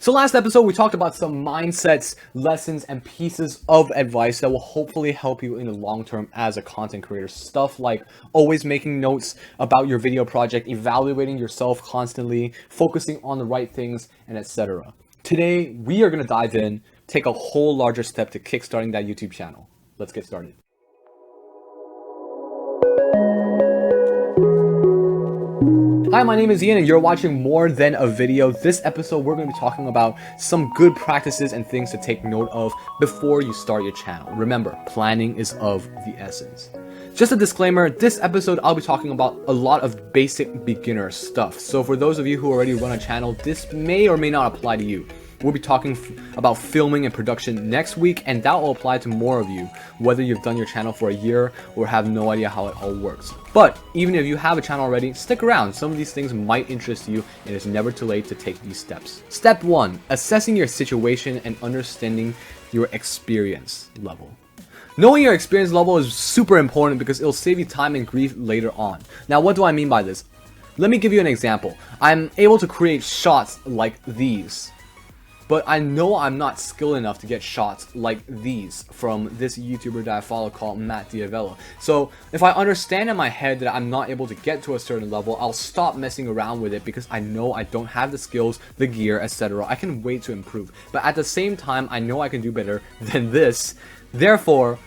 So last episode, we talked about some mindsets, lessons, and pieces of advice that will hopefully help you in the long term as a content creator. Stuff like always making notes about your video project, evaluating yourself constantly, focusing on the right things, and etc. Today, we are going to dive in, take a whole larger step to kickstarting that YouTube channel. Let's get started. Hi, my name is Ian and you're watching More Than a Video. This episode, we're going to be talking about some good practices and things to take note of before you start your channel. Remember, planning is of the essence. Just a disclaimer, this episode I'll be talking about a lot of basic beginner stuff. So for those of you who already run a channel, this may or may not apply to you. We'll be talking about filming and production next week, and that will apply to more of you, whether you've done your channel for a year or have no idea how it all works. But even if you have a channel already, stick around. Some of these things might interest you, and it's never too late to take these steps. Step 1, assessing your situation and understanding your experience level. Knowing your experience level is super important because it'll save you time and grief later on. Now, what do I mean by this? Let me give you an example. I'm able to create shots like these, but I know I'm not skilled enough to get shots like these from this YouTuber that I follow called MTAV. So if I understand in my head that I'm not able to get to a certain level, I'll stop messing around with it because I know I don't have the skills, the gear, etc. I can wait to improve. But at the same time, I know I can do better than this. Therefore,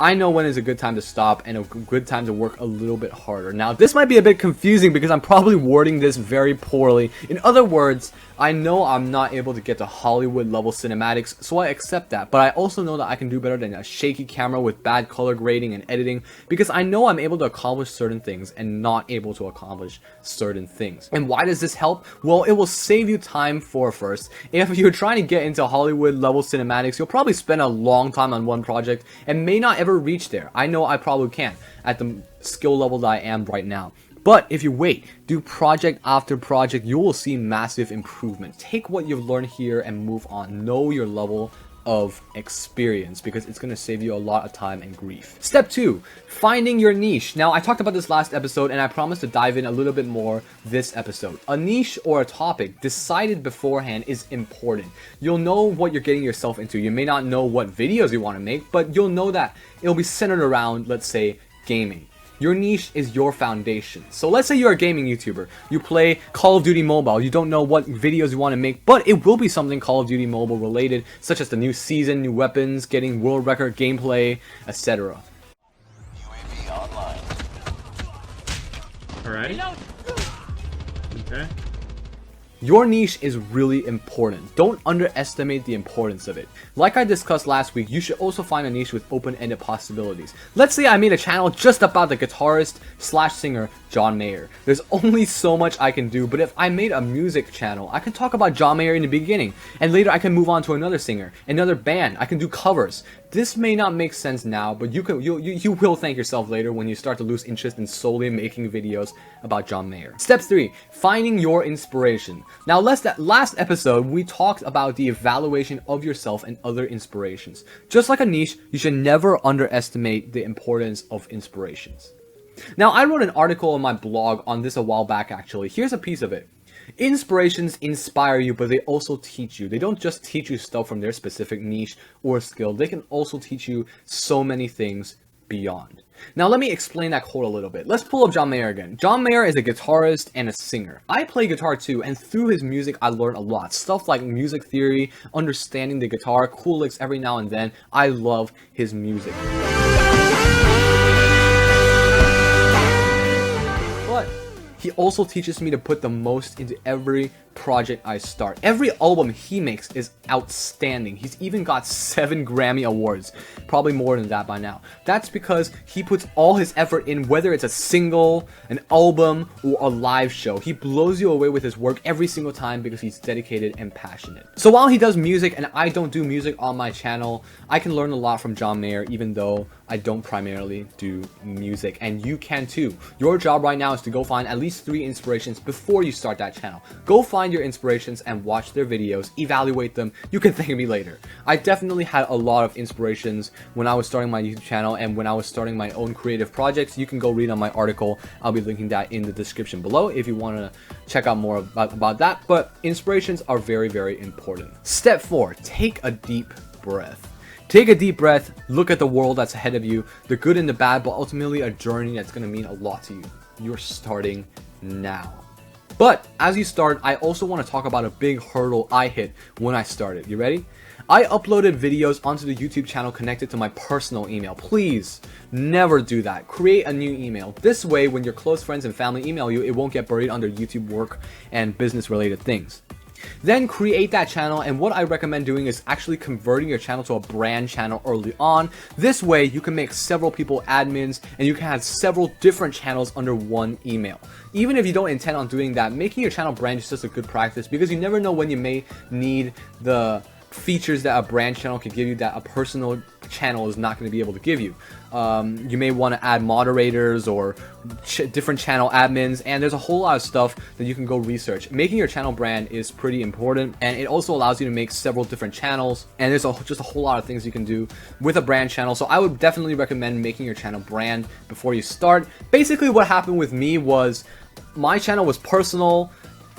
I know when is a good time to stop and a good time to work a little bit harder. Now, this might be a bit confusing because I'm probably wording this very poorly. In other words, I know I'm not able to get to Hollywood level cinematics, so I accept that. But I also know that I can do better than a shaky camera with bad color grading and editing because I know I'm able to accomplish certain things and not able to accomplish certain things. And why does this help? Well, it will save you time for first. If you're trying to get into Hollywood level cinematics, you'll probably spend a long time on one project and may not ever reach there. I know I probably can't at the skill level that I am right now. But if you wait, do project after project, you will see massive improvement. Take what you've learned here and move on. Know your level of experience because it's going to save you a lot of time and grief. Step 2, finding your niche. Now, I talked about this last episode and I promised to dive in a little bit more this episode. A niche or a topic decided beforehand is important. You'll know what you're getting yourself into. You may not know what videos you want to make, but you'll know that it'll be centered around, let's say, gaming. Your niche is your foundation. So let's say you're a gaming YouTuber. You play Call of Duty Mobile. You don't know what videos you want to make, but it will be something Call of Duty Mobile related, such as the new season, new weapons, getting world record gameplay, etc. UAV online. Alright. Okay. Your niche is really important. Don't underestimate the importance of it. Like I discussed last week, you should also find a niche with open-ended possibilities. Let's say I made a channel just about the guitarist / singer John Mayer. There's only so much I can do, but if I made a music channel, I can talk about John Mayer in the beginning, and later I can move on to another singer, another band. I can do covers. This may not make sense now, but you will thank yourself later when you start to lose interest in solely making videos about John Mayer. Step 3, finding your inspiration. Now, last episode, we talked about the evaluation of yourself and other inspirations. Just like a niche, you should never underestimate the importance of inspirations. Now, I wrote an article on my blog on this a while back, actually. Here's a piece of it. Inspirations inspire you, but they also teach you. They don't just teach you stuff from their specific niche or skill. They can also teach you so many things beyond. Now, let me explain that quote a little bit. Let's pull up John Mayer again. John Mayer is a guitarist and a singer. I play guitar too, and through his music, I learned a lot. Stuff like music theory, understanding the guitar, cool licks every now and then. I love his music. But he also teaches me to put the most into every project I start. Every album he makes is outstanding. He's even got 7 Grammy Awards, probably more than that by now. That's because he puts all his effort in, whether it's a single, an album, or a live show. He blows you away with his work every single time because he's dedicated and passionate. So while he does music and I don't do music on my channel, I can learn a lot from John Mayer, even though I don't primarily do music, and you can too. Your job right now is to go find at least 3 inspirations before you start that channel. Go find your inspirations and watch their videos, evaluate them. You can thank me later. I definitely had a lot of inspirations when I was starting my YouTube channel and when I was starting my own creative projects. You can go read on my article. I'll be linking that in the description below if you want to check out more about that. But inspirations are very, very important. Step 4, take a deep breath. Take a deep breath, look at the world that's ahead of you, the good and the bad, but ultimately a journey that's going to mean a lot to you. You're starting now. But as you start, I also want to talk about a big hurdle I hit when I started. You ready? I uploaded videos onto the YouTube channel connected to my personal email. Please never do that. Create a new email. This way, when your close friends and family email you, it won't get buried under YouTube work and business related things. Then create that channel, and what I recommend doing is actually converting your channel to a brand channel early on. This way you can make several people admins and you can have several different channels under one email. Even if you don't intend on doing that, making your channel brand is just a good practice, because you never know when you may need the features that a brand channel can give you that a personal channel is not going to be able to give you. You may want to add moderators or different channel admins, and there's a whole lot of stuff that you can go research. Making your channel brand is pretty important, and it also allows you to make several different channels, and there's just a whole lot of things you can do with a brand channel. So I would definitely recommend making your channel brand before you start. Basically what happened with me was my channel was personal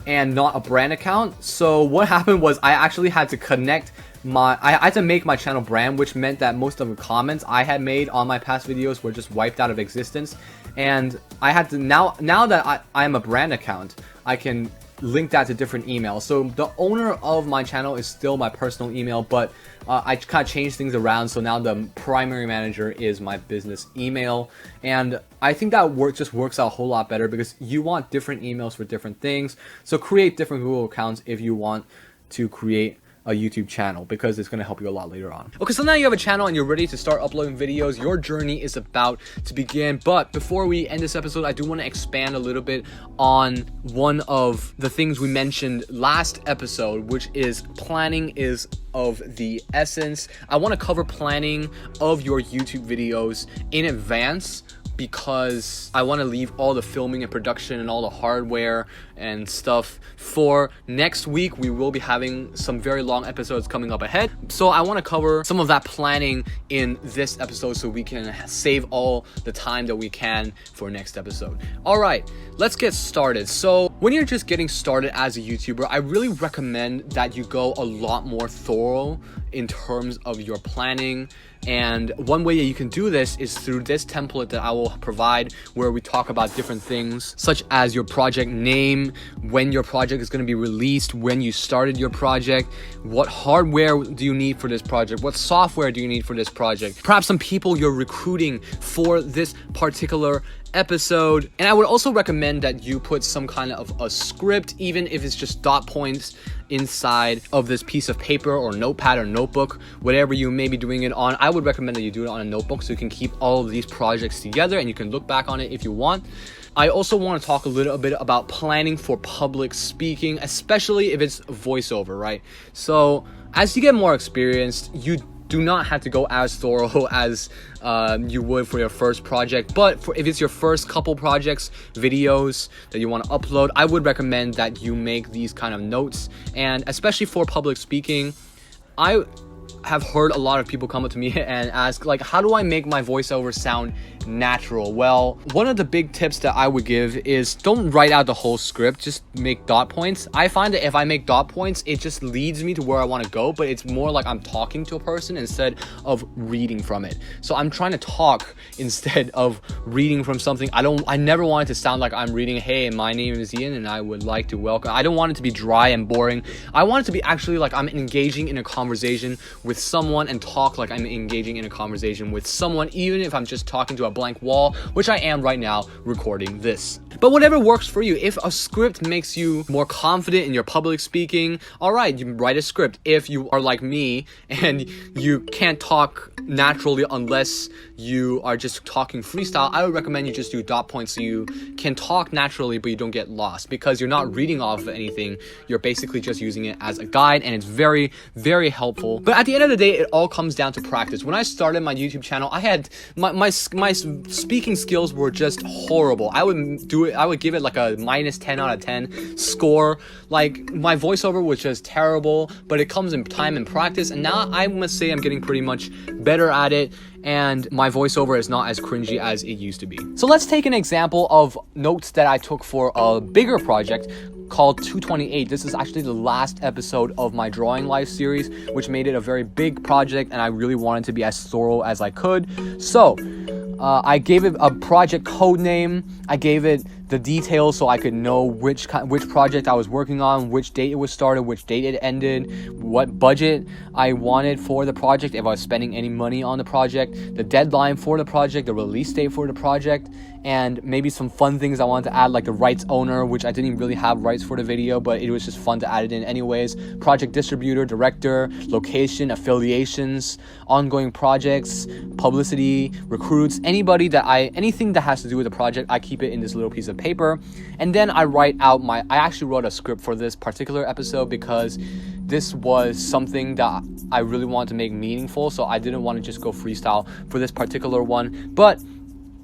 and not a brand account. So what happened was I actually had to connect I had to make my channel brand, which meant that most of the comments I had made on my past videos were just wiped out of existence. And I had to now that I am a brand account, I can link that to different emails. So the owner of my channel is still my personal email, but I kind of changed things around. So now the primary manager is my business email, and I think that just works out a whole lot better, because you want different emails for different things. So create different Google accounts if you want to create a YouTube channel, because it's going to help you a lot later on. Okay, so now you have a channel and you're ready to start uploading videos. Your journey is about to begin. But before we end this episode, I do want to expand a little bit on one of the things we mentioned last episode, which is planning is of the essence. I want to cover planning of your YouTube videos in advance, because I want to leave all the filming and production and all the hardware and stuff for next week. We will be having some very long episodes coming up ahead, so I want to cover some of that planning in this episode so we can save all the time that we can for next episode. All right, let's get started. So when you're just getting started as a YouTuber, I really recommend that you go a lot more thorough in terms of your planning. And one way that you can do this is through this template that I will provide, where we talk about different things such as your project name, when your project is going to be released, when you started your project, what hardware do you need for this project, what software do you need for this project, perhaps some people you're recruiting for this particular episode. And I would also recommend that you put some kind of a script, even if it's just dot points inside of this piece of paper or notepad or notebook, whatever you may be doing it on. I would recommend that you do it on a notebook so you can keep all of these projects together and you can look back on it if you want. I also want to talk a little bit about planning for public speaking, especially if it's voiceover, right? So as you get more experienced, you do not have to go as thorough as you would for your first project. But if it's your first couple projects, videos that you want to upload, I would recommend that you make these kind of notes. And especially for public speaking, I have heard a lot of people come up to me and ask, like, how do I make my voiceover sound natural? Well, one of the big tips that I would give is don't write out the whole script, just make dot points. I find that if I make dot points, it just leads me to where I want to go, but it's more like I'm talking to a person instead of reading from it. So I'm trying to talk instead of reading from something. I never want it to sound like I'm reading, hey, my name is Ian and I would like to welcome. I don't want it to be dry and boring. I want it to be actually like I'm engaging in a conversation with someone, and talk like I'm engaging in a conversation with someone, even if I'm just talking to a blank wall, which I am right now recording this. But whatever works for you. If a script makes you more confident in your public speaking, all right, you write a script. If you are like me and you can't talk naturally unless you are just talking freestyle, I would recommend you just do dot points so you can talk naturally but you don't get lost, because you're not reading off of anything. You're basically just using it as a guide, and it's very, very helpful. But at the end end of the day, it all comes down to practice. When I started my YouTube channel, I had my speaking skills were just horrible. I would give it like a minus 10 out of 10 score. Like, my voiceover was just terrible, but it comes in time and practice, and now I must say I'm getting pretty much better at it, and my voiceover is not as cringy as it used to be. So let's take an example of notes that I took for a bigger project called 228. This is actually the last episode of my drawing life series, which made it a very big project, and I really wanted to be as thorough as I could. So I gave it a project code name. I gave it the details so I could know which project I was working on, which date it was started, which date it ended, what budget I wanted for the project, if I was spending any money on the project, the deadline for the project, the release date for the project, and maybe some fun things I wanted to add, like the rights owner, which I didn't really have rights for the video, but it was just fun to add it in anyways, project distributor, director, location, affiliations, ongoing projects, publicity, recruits, anything that has to do with the project, I keep it in this little piece of paper. And then I write out I actually wrote a script for this particular episode because this was something that I really wanted to make meaningful, so I didn't want to just go freestyle for this particular one. But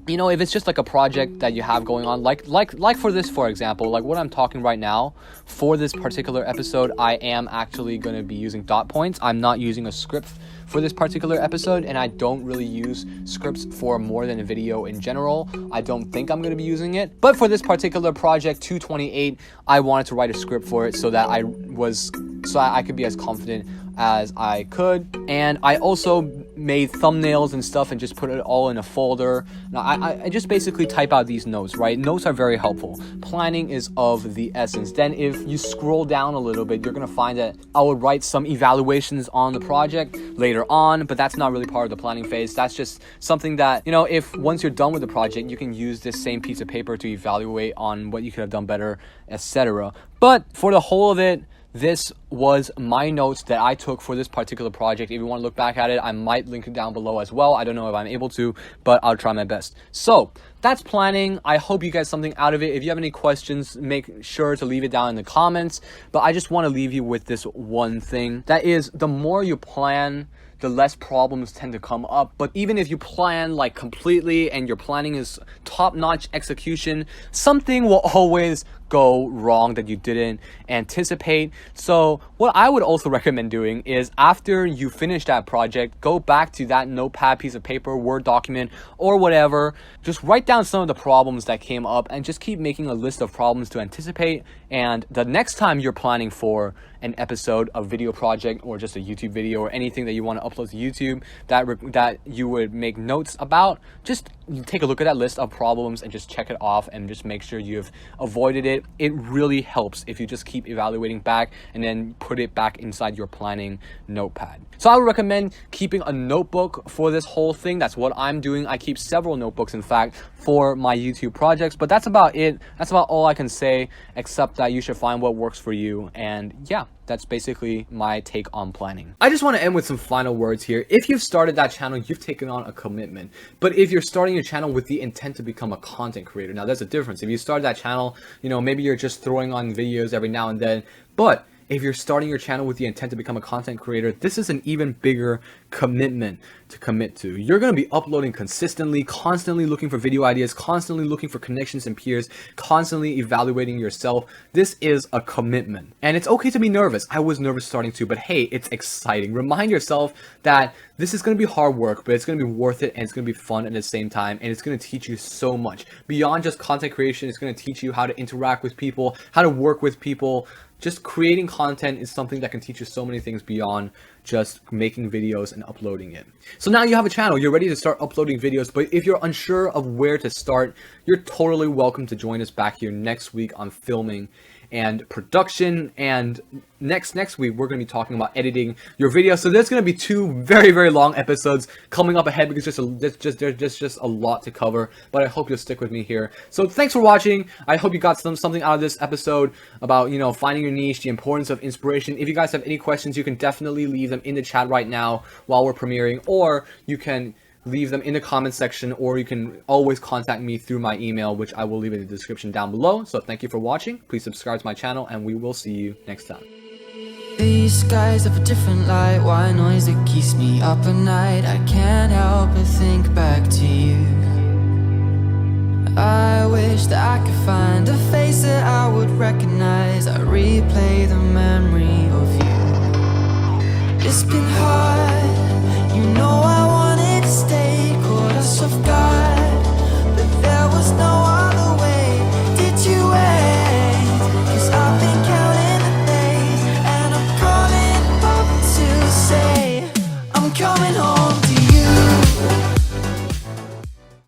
you know, if it's just like a project that you have going on, like for this, for example, like what I'm talking right now, for this particular episode, I am actually going to be using dot points. I'm not using a script for this particular episode, and I don't really use scripts for more than a video in general. I don't think I'm going to be using it. But for this particular project, 228, I wanted to write a script for it so that I could be as confident as I could. And I also made thumbnails and stuff and just put it all in a folder. Now I just basically type out these notes, right? Notes are very helpful. Planning is of the essence. Then if you scroll down a little bit, you're gonna find that I would write some evaluations on the project later on, but that's not really part of the planning phase. That's just something that, you know, if once you're done with the project, you can use this same piece of paper to evaluate on what you could have done better, etc. But for the whole of it, this was my notes that I took for this particular project. If you want to look back at it, I might link it down below as well. I don't know if I'm able to, but I'll try my best. So that's planning. I hope you get something out of it. If you have any questions, make sure to leave it down in the comments. But I just want to leave you with this one thing. That is, the more you plan, the less problems tend to come up. But even if you plan like completely and your planning is top-notch execution, something will always go wrong that you didn't anticipate. So what I would also recommend doing is, after you finish that project, go back to that notepad, piece of paper, Word document, or whatever, just write down some of the problems that came up and just keep making a list of problems to anticipate. And the next time you're planning for an episode, a video project, or just a YouTube video, or anything that you want to upload to YouTube that you would make notes about, just take a look at that list of problems and just check it off and just make sure you've avoided it. It really helps if you just keep evaluating back and then put it back inside your planning notepad. So I would recommend keeping a notebook for this whole thing. That's what I'm doing. I keep several notebooks, in fact, for my YouTube projects, but that's about it. That's about all I can say, except that you should find what works for you. And yeah, that's basically my take on planning. I just want to end with some final words here. If you've started that channel, you've taken on a commitment. But if you're starting your channel with the intent to become a content creator, now there's a difference. If you started that channel, you know, maybe you're just throwing on videos every now and then, but if you're starting your channel with the intent to become a content creator, this is an even bigger commitment to commit to. You're going to be uploading consistently, constantly looking for video ideas, constantly looking for connections and peers, constantly evaluating yourself. This is a commitment. And it's okay to be nervous. I was nervous starting too, but hey, it's exciting. Remind yourself that this is going to be hard work, but it's going to be worth it, and it's going to be fun at the same time, and it's going to teach you so much. Beyond just content creation, it's going to teach you how to interact with people, how to work with people. Just creating content is something that can teach you so many things beyond just making videos and uploading it. So now you have a channel, you're ready to start uploading videos, but if you're unsure of where to start, you're totally welcome to join us back here next week on filming and production. And next week we're going to be talking about editing your video. So there's going to be 2 very, very long episodes coming up ahead, because there's just a lot to cover, but I hope you'll stick with me here. So thanks for watching. I hope you got something out of this episode about, you know, finding your niche, the importance of inspiration. If you guys have any questions, you can definitely leave them in the chat right now while we're premiering, or you can leave them in the comment section, or you can always contact me through my email, which I will leave in the description down below. So thank you for watching. Please subscribe to my channel, and we will see you next time. These skies have a different light, white noise that keeps me up at night. I can't help but think back to you. I wish that I could find a face that I would recognize. I replay the memory of you. It's been hard, you know I wanted to stay, caught us off guard, but there was no other way. Did you wait? 'Cause I've been counting the days, and I'm calling home to say I'm coming home.